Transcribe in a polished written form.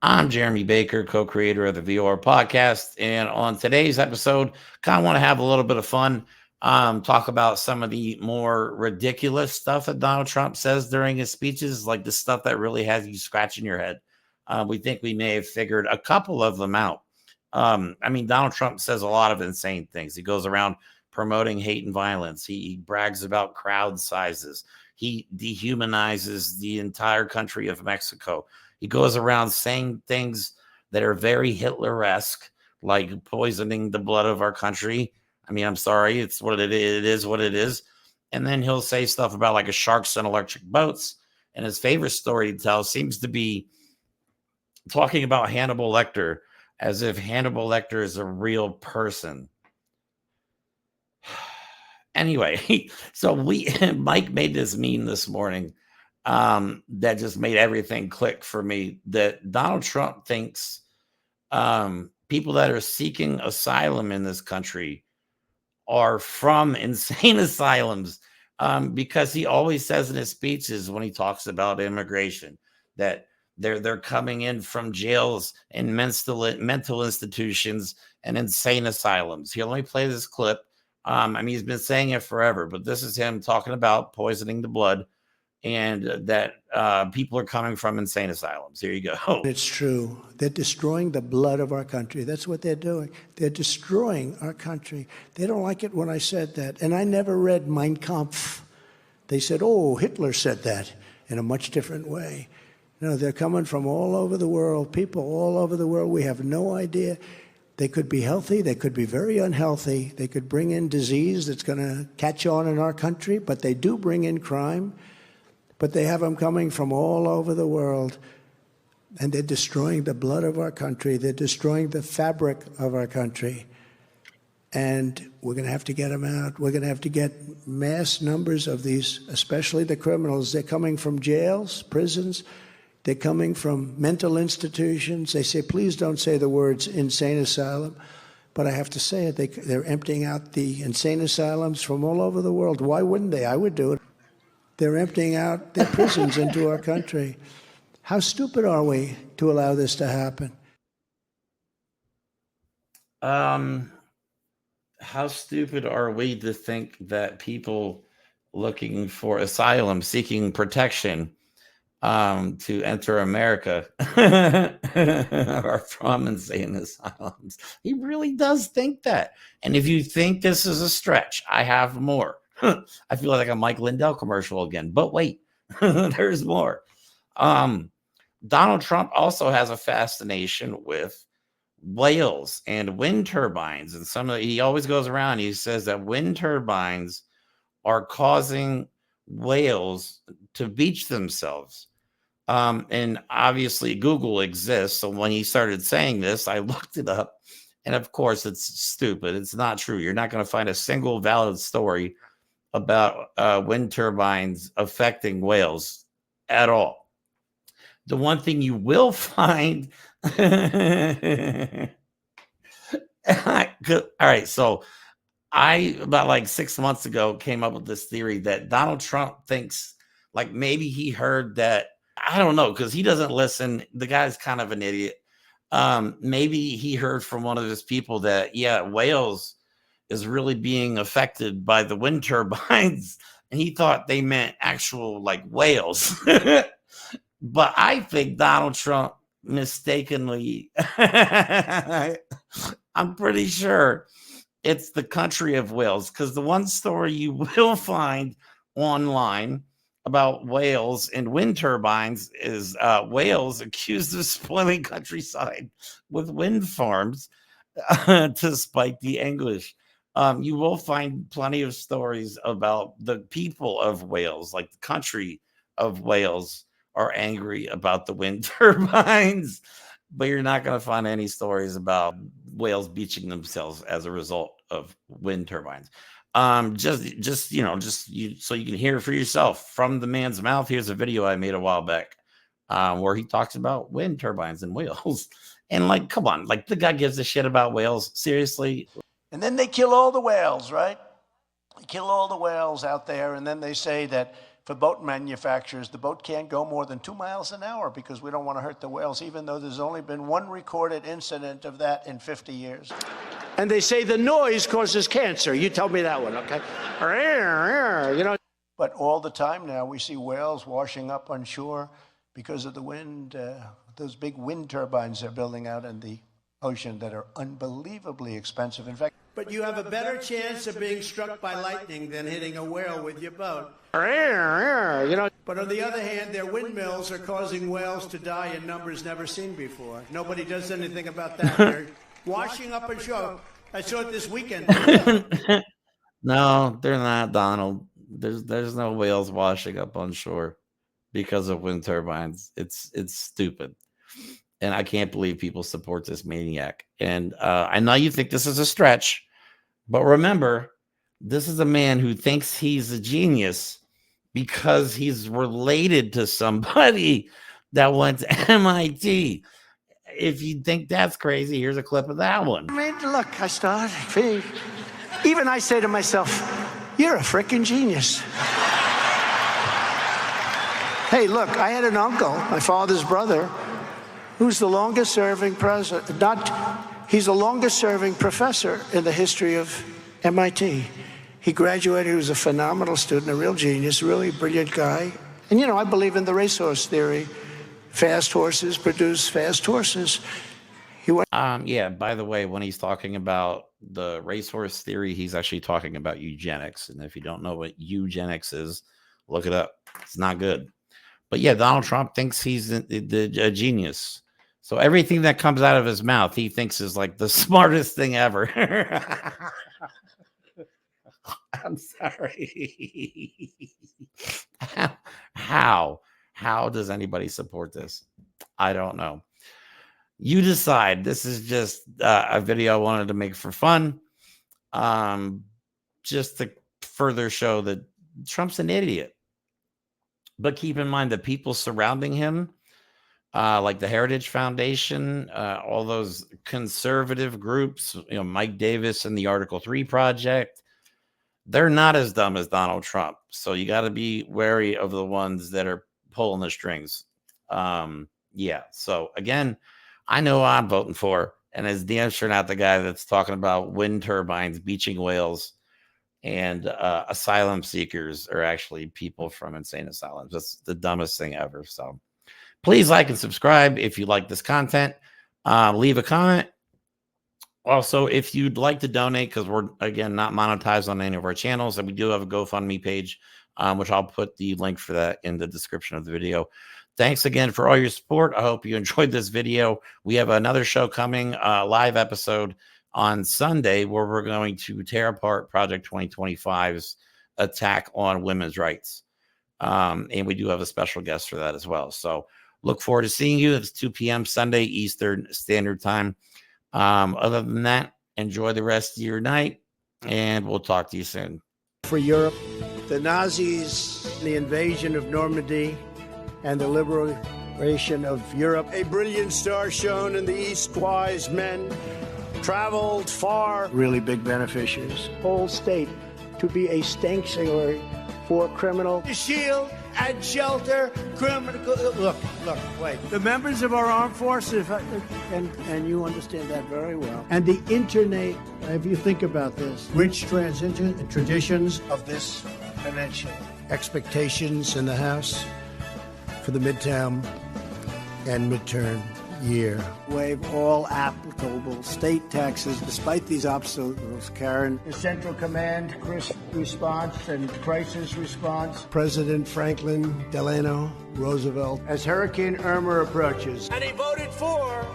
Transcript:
I'm Jeremy Baker, co-creator of the VOR podcast. And on today's episode, kind of want to have a little bit of fun, talk about some of the more ridiculous stuff that Donald Trump says during his speeches, like the stuff that really has you scratching your head. We think we may have figured a couple of them out. Donald Trump says a lot of insane things. He goes around promoting hate and violence. He brags about crowd sizes. He dehumanizes the entire country of Mexico. He goes around saying things that are very Hitler-esque, like poisoning the blood of our country. I mean, I'm sorry, it's what it is. It is what it is. And then he'll say stuff about like a sharks and electric boats. And his favorite story to tell seems to be talking about Hannibal Lecter as if Hannibal Lecter is a real person. Anyway, so Mike made this meme this morning that just made everything click for me, that Donald Trump thinks people that are seeking asylum in this country are from insane asylums, because he always says in his speeches when he talks about immigration that they're coming in from jails and mental institutions and insane asylums. He'll only play this clip. He's been saying it forever, but this is him talking about poisoning the blood and that people are coming from insane asylums. Here you go. It's true. They're destroying the blood of our country. That's what they're doing. They're destroying our country. They don't like it when I said that. And I never read Mein Kampf. They said, oh, Hitler said that in a much different way. No, they're coming from all over the world, people all over the world. We have no idea. They could be healthy. They could be very unhealthy. They could bring in disease that's going to catch on in our country, but they do bring in crime. But they have them coming from all over the world, and they're destroying the blood of our country. They're destroying the fabric of our country. And we're going to have to get them out. We're going to have to get mass numbers of these, especially the criminals. They're coming from jails, prisons. They're coming from mental institutions. They say, please don't say the words insane asylum. But I have to say it. They're emptying out the insane asylums from all over the world. Why wouldn't they? I would do it. They're emptying out their prisons into our country. How stupid are we to allow this to happen? How stupid are we to think that people looking for asylum, seeking protection to enter America are from insane asylums? He really does think that. And if you think this is a stretch, I have more. I feel like a Mike Lindell commercial again, but wait, there's more. Donald Trump also has a fascination with whales and wind turbines, and he always goes around. He says that wind turbines are causing whales to beach themselves. And obviously Google exists. So when he started saying this, I looked it up, and of course it's stupid. It's not true. You're not going to find a single valid story about wind turbines affecting whales at all. The one thing you will find, all right, so I, about like 6 months ago, came up with this theory that Donald Trump thinks, like, maybe he heard that, I don't know, because he doesn't listen. The guy's kind of an idiot. Maybe he heard from one of his people that, yeah, whales is really being affected by the wind turbines, and he thought they meant actual like whales. But I think Donald Trump mistakenly, I'm pretty sure it's the country of whales, because the one story you will find online about whales and wind turbines is whales accused of spoiling countryside with wind farms to spite the English. You will find plenty of stories about the people of Wales, like the country of Wales, are angry about the wind turbines, but you're not going to find any stories about whales beaching themselves as a result of wind turbines. So you can hear for yourself from the man's mouth. Here's a video I made a while back where he talks about wind turbines and whales. And like, come on, like the guy gives a shit about whales. Seriously. And then they kill all the whales, right? They kill all the whales out there, and then they say that For boat manufacturers, the boat can't go more than 2 miles an hour because we don't want to hurt the whales, even though there's only been one recorded incident of that in 50 years. And they say the noise causes cancer. You tell me that one, okay? You know. But all the time now, we see whales washing up on shore because of the wind. Those big wind turbines they're building out in the ocean that are unbelievably expensive. In fact, but you have a better chance of being struck by lightning than hitting a whale with your boat. You know. But on the other hand, their windmills are causing whales to die in numbers never seen before. Nobody does anything about that. They're washing up on shore. I saw it this weekend. No, they're not, Donald. There's no whales washing up on shore because of wind turbines. It's stupid. And I can't believe people support this maniac. And I know you think this is a stretch, but remember, this is a man who thinks he's a genius because he's related to somebody that went to MIT. If you think that's crazy, here's a clip of that one. I mean, look, I started. Even I say to myself, you're a freaking genius. Hey, look, I had an uncle, my father's brother, who's the longest serving president, he's the longest serving professor in the history of MIT. He graduated, he was a phenomenal student, a real genius, a really brilliant guy. And you know, I believe in the racehorse theory. Fast horses produce fast horses. Yeah, by the way, when he's talking about the racehorse theory, he's actually talking about eugenics. And if you don't know what eugenics is, look it up. It's not good. But yeah, Donald Trump thinks he's a genius. So everything that comes out of his mouth, he thinks is like the smartest thing ever. I'm sorry. How does anybody support this? I don't know. You decide. This is just a video I wanted to make for fun. Just to further show that Trump's an idiot. But keep in mind the people surrounding him, like the Heritage Foundation, all those conservative groups, you know, Mike Davis and the Article 3 Project, they're not as dumb as Donald Trump. So you got to be wary of the ones that are pulling the strings. Yeah. So again, I know who I'm voting for, and it's damn sure not the guy that's talking about wind turbines, beaching whales, and asylum seekers are actually people from insane asylums. That's the dumbest thing ever. So please like and subscribe if you like this content. Leave a comment. Also, if you'd like to donate, because we're, again, not monetized on any of our channels, and we do have a GoFundMe page, which I'll put the link for that in the description of the video. Thanks again for all your support. I hope you enjoyed this video. We have another show coming, live episode on Sunday, where we're going to tear apart Project 2025's attack on women's rights. And we do have a special guest for that as well. So look forward to seeing you. It's 2 p.m. Sunday, Eastern Standard Time. Other than that, enjoy the rest of your night, and we'll talk to you soon. For Europe, the Nazis, the invasion of Normandy, and the liberation of Europe. A brilliant star shone in the east, wise men traveled far. Really big beneficiaries. Whole state to be a sanctuary for criminal. Shield and shelter criminal. Look, wait. The members of our armed forces, and you understand that very well. And the internet, if you think about this, rich traditions of this peninsula. Expectations in the House for the midterm and midterm year. Waive all applicable state taxes despite these obstacles, Karen. The Central Command response and crisis response. President Franklin Delano Roosevelt as Hurricane Irma approaches. And he voted for